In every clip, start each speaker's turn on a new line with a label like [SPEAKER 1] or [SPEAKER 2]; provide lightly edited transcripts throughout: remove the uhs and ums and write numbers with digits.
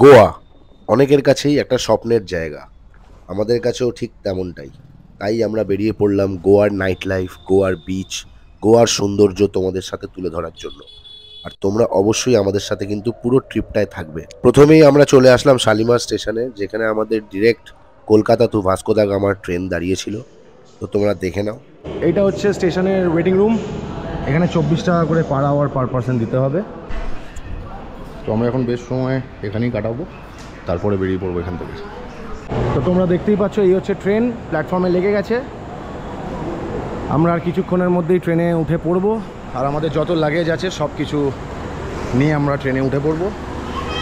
[SPEAKER 1] গোয়া অনেকের কাছেই একটা স্বপ্নের জায়গা, আমাদের কাছেও ঠিক তেমনটাই। তাই আমরা বেরিয়ে পড়লাম গোয়ার নাইট লাইফ, গোয়ার বিচ, গোয়ার সৌন্দর্য তোমাদের সাথে তুলে ধরার জন্য। আর তোমরা অবশ্যই আমাদের সাথে কিন্তু পুরো ট্রিপটায় থাকবে। প্রথমেই আমরা চলে আসলাম শালিমার স্টেশনে, যেখানে আমাদের ডিরেক্ট কলকাতা টু ভাস্কো দা গামার ট্রেন দাঁড়িয়েছিল। তো তোমরা দেখে নাও।
[SPEAKER 2] এইটা হচ্ছে স্টেশনের ওয়েটিং রুম। এখানে 24 টাকা করে পার আওয়ার পার পার্সন দিতে হবে। তো আমরা এখন বেশ সময় এখানেই কাটাবো, তারপরে বেরিয়ে পড়বো এখান থেকে। তো তোমরা দেখতেই পাচ্ছ, এই হচ্ছে ট্রেন, প্ল্যাটফর্মে লেগে গেছে। আমরা আর কিছুক্ষণের মধ্যেই ট্রেনে উঠে পড়বো, আর আমাদের যত লাগেজ আছে সব কিছু নিয়ে আমরা ট্রেনে উঠে পড়বো।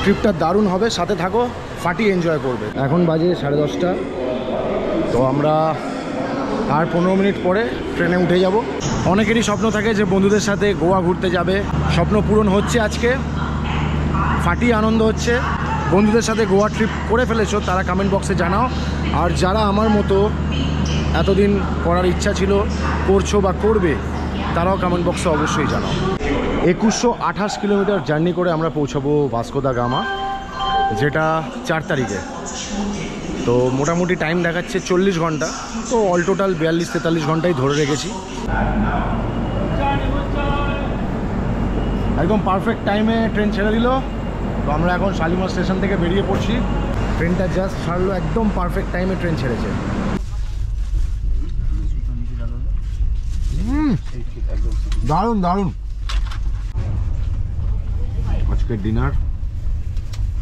[SPEAKER 2] ট্রিপটা দারুণ হবে, সাথে থাকো, ফাটিয়ে এনজয় করবে। এখন বাজে 10:30। তো আমরা আর 15 মিনিট পরে ট্রেনে উঠে যাব। অনেকেরই স্বপ্ন থাকে যে বন্ধুদের সাথে গোয়া ঘুরতে যাবে, স্বপ্ন পূরণ হচ্ছে আজকে, ফাটিয়ে আনন্দ হচ্ছে। বন্ধুদের সাথে গোয়া ট্রিপ করে ফেলেছো তারা কমেন্ট বক্সে জানাও, আর যারা আমার মতো এতদিন করার ইচ্ছা ছিল, করছো বা করবে, তারাও কমেন্ট বক্সে অবশ্যই জানাও। 2128 কিলোমিটার জার্নি করে আমরা পৌঁছাবো ভাস্কো দা গামা, যেটা 4 তারিখে। তো মোটামুটি টাইম দেখাচ্ছে 40 ঘন্টা। তো অল টোটাল 42-43 ঘন্টাই ধরে রেখেছি। একদম পারফেক্ট টাইমে ট্রেন ছেড়ে দিল। তো আমরা এখন শালিমার স্টেশন থেকে বেরিয়ে পড়ছি। ট্রেনটা জাস্ট ছাড়লো, একদম পারফেক্ট টাইমে ট্রেন ছেড়েছে। দারুণ দারুণ। আজকের ডিনার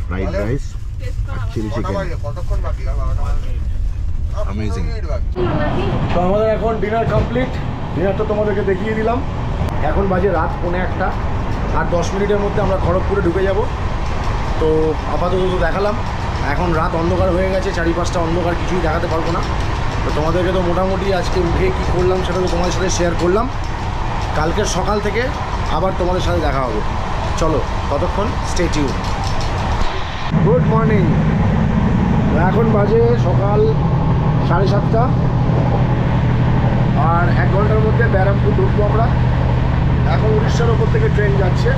[SPEAKER 2] ফ্রাইড রাইস আর চিলি চিকেন, অ্যামেজিং। তো আমাদের এখন ডিনার কমপ্লিট। ডিনার তো তোমাদেরকে দেখিয়ে দিলাম। এখন বাজে রাত 1:45, আর 10 মিনিটের মধ্যে আমরা খড়গপুরে ঢুকে যাব। তো আপাতত তো দেখালাম, এখন রাত অন্ধকার হয়ে গেছে, চারিপাশটা অন্ধকার, কিছুই দেখাতে পারবো না। তো তোমাদেরকে তো মোটামুটি আজকে উঠে কী করলাম সেটা তো তোমাদের সাথে শেয়ার করলাম। কালকের সকাল থেকে আবার তোমাদের সাথে দেখা হবে। চলো, ততক্ষণ স্টে টিউন। Good morning. এখন বাজে সকাল 7:30, আর 1 ঘন্টার মধ্যে ব্যারামপুর ঢুকবো আমরা। এখন উড়িষ্যার ওপর থেকে ট্রেন যাচ্ছে।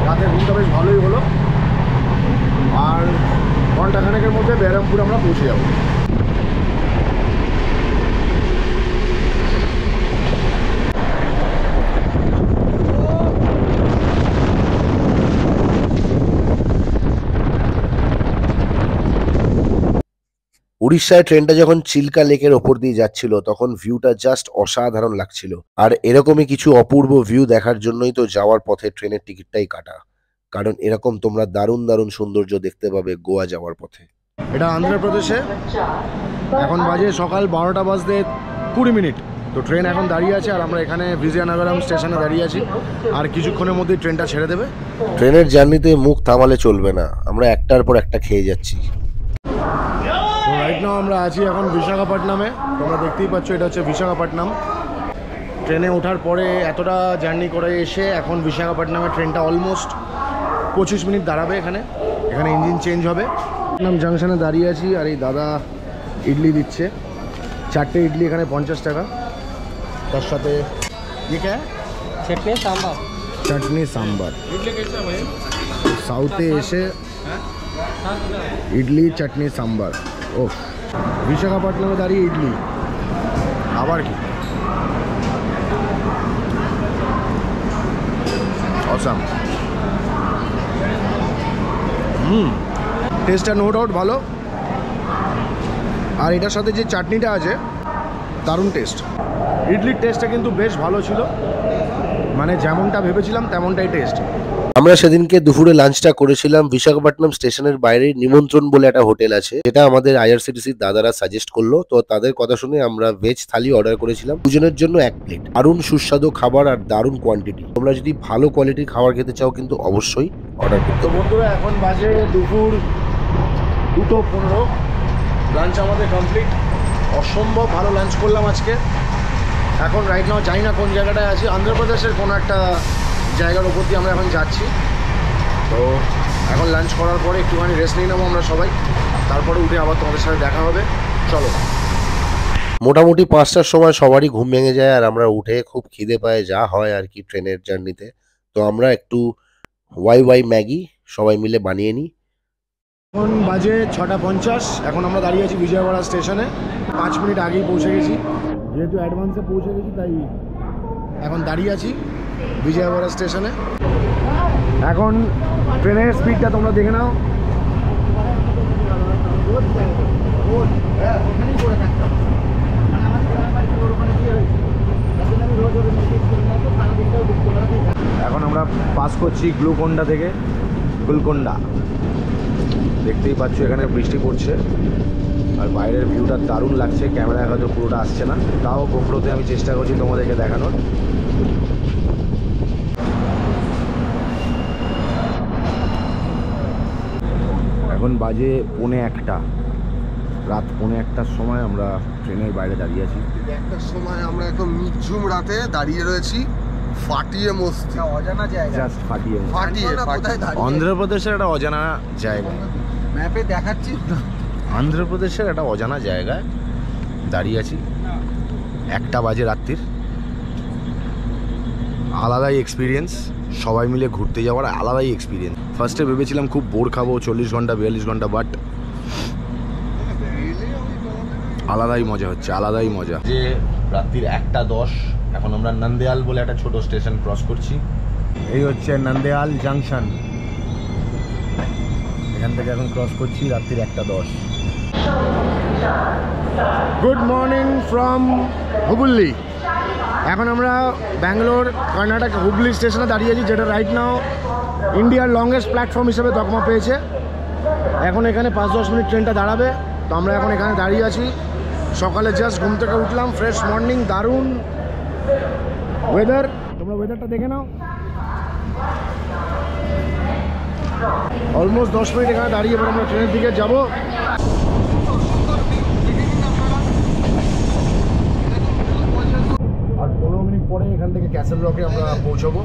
[SPEAKER 2] রাতের ঘুমটা বেশ ভালোই হলো, আর ঘন্টাখানেকের মধ্যে ব্যারামপুর আমরা পৌঁছে যাব।
[SPEAKER 1] উড়িষ্যায় ট্রেনটা যখন চিল্কা লেকের ওপর দিয়ে যাচ্ছিল, তখন ভিউটা জাস্ট অসাধারণ লাগছিল। আর এরকমই কিছু অপূর্ব ভিউ দেখার জন্যই তো যাওয়ার পথে ট্রেনের টিকিটটাই কাটা, কারণ এরকম তোমরা দারুণ দারুণ সৌন্দর্য দেখতে পাবে গোয়া যাওয়ার পথে।
[SPEAKER 2] এটা অন্ধ্রপ্রদেশে। এখন বাজে সকাল 12টা বাজতে 20 মিনিট। তো ট্রেন এখন দাঁড়িয়ে আছে, আর আমরা এখানে বিজয়নগরম স্টেশনে দাঁড়িয়ে আছি। আর কিছুক্ষণের মধ্যেই ট্রেনটা ছেড়ে দেবে।
[SPEAKER 1] ট্রেনের জার্নিতে মুখ থামালে চলবে না, আমরা একটার পর একটা খেয়ে যাচ্ছি।
[SPEAKER 2] তো রাইট নাও আমরা আছি এখন বিশাখাপট্টনমে। তোমরা দেখতেই পাচ্ছ, এটা হচ্ছে বিশাখাপট্টনম। ট্রেনে ওঠার পরে এতটা জার্নি করে এসে এখন বিশাখাপট্টনমে ট্রেনটা অলমোস্ট 25 মিনিট দাঁড়াবে। এখানে ইঞ্জিন চেঞ্জ হবে। নাম জাংশনে দাঁড়িয়ে আছি, আর এই দাদা ইডলি দিচ্ছে। 4টে ইডলি এখানে 50 টাকা। তার সাথে চাটনি সাম্বার। সাউথে এসে ইডলি চাটনি সাম্বার। ও, বিশাখাপট্টনমে দাঁড়িয়ে ইডলি, আবার কি অসাম। টেস্টটা নো ডাউট ভালো। আর এটার সাথে যে চাটনিটা আছে, দারুণ টেস্ট। ইডলির টেস্টটা কিন্তু বেশ ভালো ছিল, মানে যেমনটা ভেবেছিলাম তেমনটাই টেস্ট।
[SPEAKER 1] আমরা সেদিনকে দুপুরে লাঞ্চটা করেছিলাম বিশাখাপট্টনম স্টেশনের বাইরে নিমন্ত্রণ বলে একটা হোটেল আছে, যেটা আমাদের আইআরসিটিসির দাদারা সাজেস্ট করলো। তো তাদের কথা শুনে আমরা ভেজ থালি অর্ডার করেছিলাম, দুজনের জন্য 1 প্লেট। দারুণ সুস্বাদু খাবার আর দারুণ কোয়ান্টিটি। তোমরা যদি ভালো কোয়ালিটির খাবার খেতে চাও কিন্তু অবশ্যই অর্ডার করতে।
[SPEAKER 2] তো বন্ধুরা, এখন বাজে দুপুর 2:15। লাঞ্চ আমাদের কমপ্লিট। অসম্ভব ভালো লাঞ্চ করলাম আজকে। এখন রাইট নাও জানি না কোন জায়গাটায় আছি, অন্ধ্রপ্রদেশের কোনো একটা জায়গার ওপর দিয়ে আমরা এখন যাচ্ছি। তো এখন লাঞ্চ করার পরে একটুখানি রেস্ট নিয়ে নেবো আমরা সবাই, তারপরে উঠে আবার তোমাদের সাথে দেখা হবে। চলো।
[SPEAKER 1] মোটামুটি 5টার সময় সবারই ঘুম ভেঙে যায়, আর আমরা উঠে খুব খিদে পায়, যা হয় আর কি ট্রেনের জার্নিতে। তো আমরা একটু ওয়াই ম্যাগি সবাই মিলে বানিয়ে নিই,
[SPEAKER 2] এখন বাজে 6:50। এখন আমরা দাঁড়িয়ে আছি বিজয়ওয়াড়া স্টেশনে। 5 মিনিট আগেই পৌঁছে গেছি, যেহেতু অ্যাডভান্সে পৌঁছে গেছি তাই এখন দাঁড়িয়ে আছি বিজয়ওয়াড়া স্টেশনে। এখন ট্রেনের স্পিডটা তোমরা দেখে নাও। এখন আমরা পাস করছি গ্লুকোন্ডা থেকে। গুলকোন্ডা দেখতেই পাচ্ছ, এখানে বৃষ্টি পড়ছে আর বাইরের ভিউটা দারুণ লাগছে। ক্যামেরায় হয়তো পুরোটা আসছে না, তাও গোপ্রোতে আমি চেষ্টা করছি তোমাদেরকে দেখানোর। এখন বাজে 1:45, রাত 1:45টার সময় আমরা ট্রেনের বাইরে দাঁড়িয়ে আছি।
[SPEAKER 3] একটার সময় আমরা একদম নিঝুম রাতে দাঁড়িয়ে রয়েছি ফাটিয়ে মস্তি, অজানা জায়গা,
[SPEAKER 2] জাস্ট ফাটিয়ে
[SPEAKER 3] অন্ধ্রপ্রদেশের
[SPEAKER 2] একটা অজানা জায়গা।
[SPEAKER 3] ম্যাপে দেখাচ্ছি
[SPEAKER 2] অন্ধ্রপ্রদেশের একটা অজানা জায়গায় দাঁড়িয়ে আছি। 1টা বাজে রাত্রির। আলাদাই এক্সপিরিয়েন্স, সবাই মিলে ঘুরতে যাওয়ার আলাদাই এক্সপিরিয়েন্স। ফার্স্টে ভেবেছিলাম খুব বোর খাবো, 40 ঘন্টা 42 ঘন্টা, বাট আলাদাই মজা হচ্ছে, আলাদাই মজা। যে রাত্রির 1:10, এখন আমরা নন্দেয়াল বলে একটা ছোট স্টেশন ক্রস করছি। এই হচ্ছে নন্দেয়াল জাংশন, এখান থেকে এখন ক্রস করছি রাত্রির 1:10। Good morning from Hubli. এখন আমরা ব্যাঙ্গালোর কর্ণাটক হুবলি স্টেশনে দাঁড়িয়ে আছি, যেটা রাইট নাও ইন্ডিয়ার লংগেস্ট প্ল্যাটফর্ম হিসেবে তকমা পেয়েছে। এখন এখানে 5-10 মিনিট ট্রেনটা দাঁড়াবে, তো আমরা এখন এখানে দাঁড়িয়ে আছি। সকালে জাস্ট ঘুম থেকে উঠলাম, ফ্রেশ মর্নিং, দারুণ ওয়েদার। তোমরা ওয়েদারটা দেখে নাও। অলমোস্ট 10 মিনিট এখানে দাঁড়িয়ে এবার আমরা ট্রেনের দিকে যাব। আর 15 মিনিট পরে এখান থেকে ক্যাসেল রকে আমরা পৌঁছবো।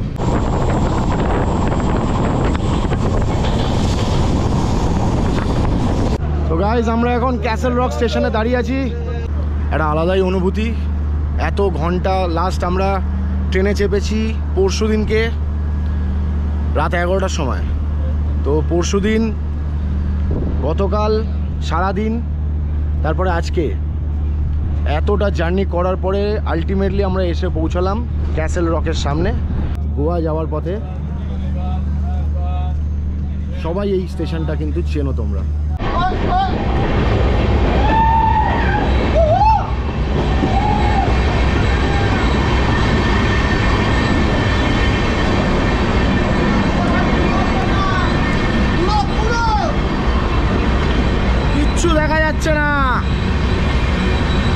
[SPEAKER 2] তো গাইজ, আমরা এখন ক্যাসেল রক স্টেশনে দাঁড়িয়ে আছি। একটা আলাদাই অনুভূতি। এত ঘন্টা, লাস্ট আমরা ট্রেনে চেপেছি পরশু দিনকে রাত 11টার সময়। তো পরশু দিন, গতকাল সারাদিন, তারপরে আজকে, এতটা জার্নি করার পরে আলটিমেটলি আমরা এসে পৌঁছালাম ক্যাসেল রকের সামনে। গোয়া যাওয়ার পথে সবাই এই স্টেশনটা কিন্তু চেনো তোমরা। কিচ্ছু দেখা যাচ্ছে না।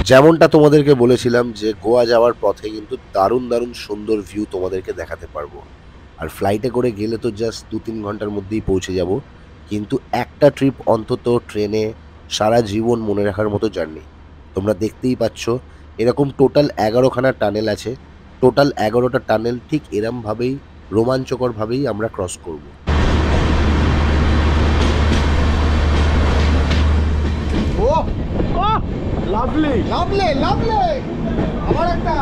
[SPEAKER 1] যেমনটা তোমাদেরকে বলেছিলাম যে গোয়া যাওয়ার পথে কিন্তু দারুণ দারুণ সুন্দর ভিউ তোমাদেরকে দেখাতে পারবো। আর ফ্লাইটে করে গেলে তো জাস্ট 2-3 ঘন্টার মধ্যেই পৌঁছে যাব, কিন্তু একটা ট্রিপ অন্তত ট্রেনে সারা জীবন মনে রাখার মতো জার্নি। তোমরা দেখতেই পাচ্ছ, এরকম টোটাল 11খানা টানেল আছে। টোটাল 11টা টানেল ঠিক এরমভাবেই রোমাঞ্চকরভাবেই আমরা ক্রস করব।
[SPEAKER 2] Lovely lovely lovely. আমার একটা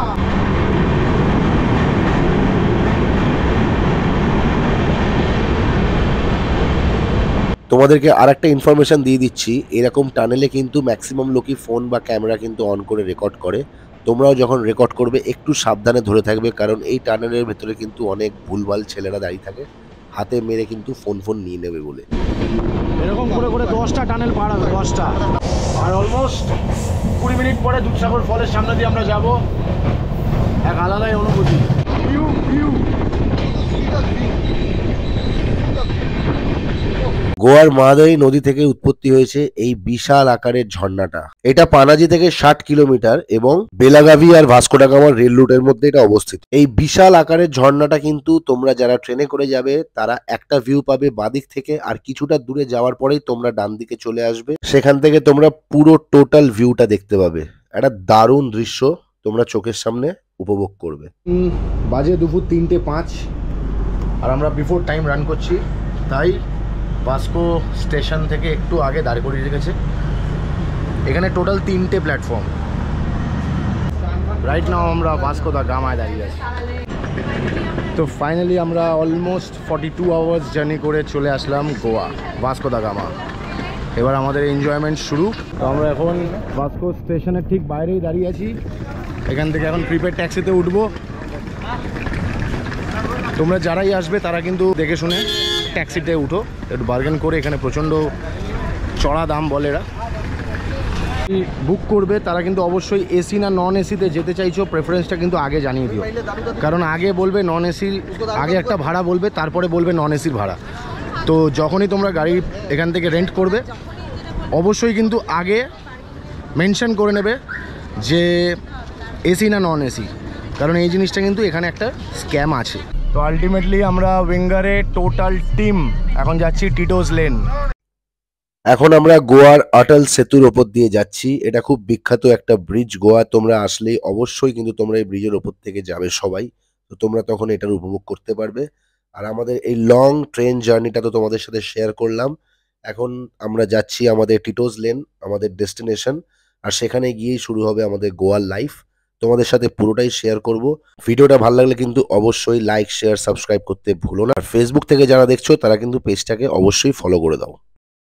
[SPEAKER 1] তোমাদেরকে আর একটা ইনফরমেশান দিয়ে দিচ্ছি, এরকম টানেলে কিন্তু ম্যাক্সিমাম লোকই ফোন বা ক্যামেরা কিন্তু অন করে রেকর্ড করে। তোমরাও যখন রেকর্ড করবে একটু সাবধানে ধরে থাকবে, কারণ এই টানেলের ভেতরে কিন্তু অনেক ভুলভাল ছেলেরা দাঁড়িয়ে থাকে, হাতে মেরে কিন্তু ফোন নিয়ে নেবে বলে।
[SPEAKER 2] এরকম করে করে 10টা টানেল পার হবে, 10টা। আর অলমোস্ট 20 মিনিট পরে দুধসাগর ফলের সামনে দিয়ে আমরা যাব। এক আলাদাই অনুভূতি।
[SPEAKER 1] গোয়ার মহাদয়ী নদী থেকে উৎপত্তি হয়েছে এই বিশাল আকারের ঝর্ণাটা। এটা পানাজি থেকে 60 কিলোমিটার এবং বেলাগাভি আর ভাস্কো ডা গামার রেল রুটের মধ্যে এটা অবস্থিত। এই বিশাল আকারের ঝর্ণাটা কিন্তু তোমরা যারা ট্রেনে করে যাবে তারা একটা ভিউ পাবে বাদিক থেকে, আর কিছুটা দূরে যাওয়ার পরেই তোমরা ডান দিকে চলে আসবে, সেখান থেকে তোমরা পুরো টোটাল ভিউটা দেখতে পাবে। একটা দারুণ দৃশ্য তোমরা চোখের সামনে উপভোগ করবে।
[SPEAKER 2] বাজে দুপুর 3:05 আর আমরা বিফোর টাইম রান করছি, তাই ভাস্কো স্টেশন থেকে একটু আগে দাঁড় করিয়ে রেখেছে। এখানে টোটাল 3টে প্ল্যাটফর্ম। রাইট নাও আমরা ভাস্কো দা গামায় দাঁড়িয়ে আছি। তো ফাইনালি আমরা অলমোস্ট 42 আওয়ার্স জার্নি করে চলে আসলাম গোয়া, ভাস্কো দা গামা। এবার আমাদের এনজয়মেন্ট শুরু। তো আমরা এখন ভাস্কো স্টেশনের ঠিক বাইরেই দাঁড়িয়ে আছি। এখান থেকে এখন প্রিপেড ট্যাক্সিতে উঠবো। তোমরা যারাই আসবে তারা কিন্তু দেখে শুনে ট্যাক্সিতে উঠো, একটু বার্গেন করে। এখানে প্রচণ্ড চড়া দাম বলে এরা। বুক করবে তারা কিন্তু অবশ্যই এসি না নন এসিতে যেতে চাইছো প্রেফারেন্সটা কিন্তু আগে জানিয়ে দিও, কারণ আগে বলবে নন এসির, আগে একটা ভাড়া বলবে, তারপরে বলবে নন এসির ভাড়া। তো যখনই তোমরা গাড়ি এখান থেকে রেন্ট করবে অবশ্যই কিন্তু আগে মেনশন করে নেবে যে এসি না নন এসি, কারণ এই জিনিসটা কিন্তু এখানে একটা স্ক্যাম আছে। তো আলটিমেটলি আমরা উইঙ্গারে টোটাল টিম এখন যাচ্ছি টিটোস লেন।
[SPEAKER 1] এখন আমরা গোয়ার অটল সেতুর ওপর দিয়ে যাচ্ছি। এটা খুব বিখ্যাত একটা ব্রিজ। গোয়া তোমরা আসলেই অবশ্যই কিন্তু তোমরা এই ব্রিজের ওপর থেকে যাবে সবাই। তো তোমরা তখন এটার উপভোগ করতে পারবে। আর আমাদের এই লং ট্রেন জার্নিটা তো তোমাদের সাথে শেয়ার করলাম। এখন আমরা যাচ্ছি আমাদের টিটোস লেন, আমাদের ডেস্টিনেশন। আর সেখানে গিয়েই শুরু হবে আমাদের গোয়ার লাইফ। তোমাদের সাথে পুরোটাই শেয়ার করব। ভিডিওটা ভালো লাগলে কিন্তু অবশ্যই লাইক, শেয়ার, সাবস্ক্রাইব করতে ভুলো না। আর ফেসবুক থেকে যারা দেখছো তারা কিন্তু পেজটাকে অবশ্যই ফলো করে দাও।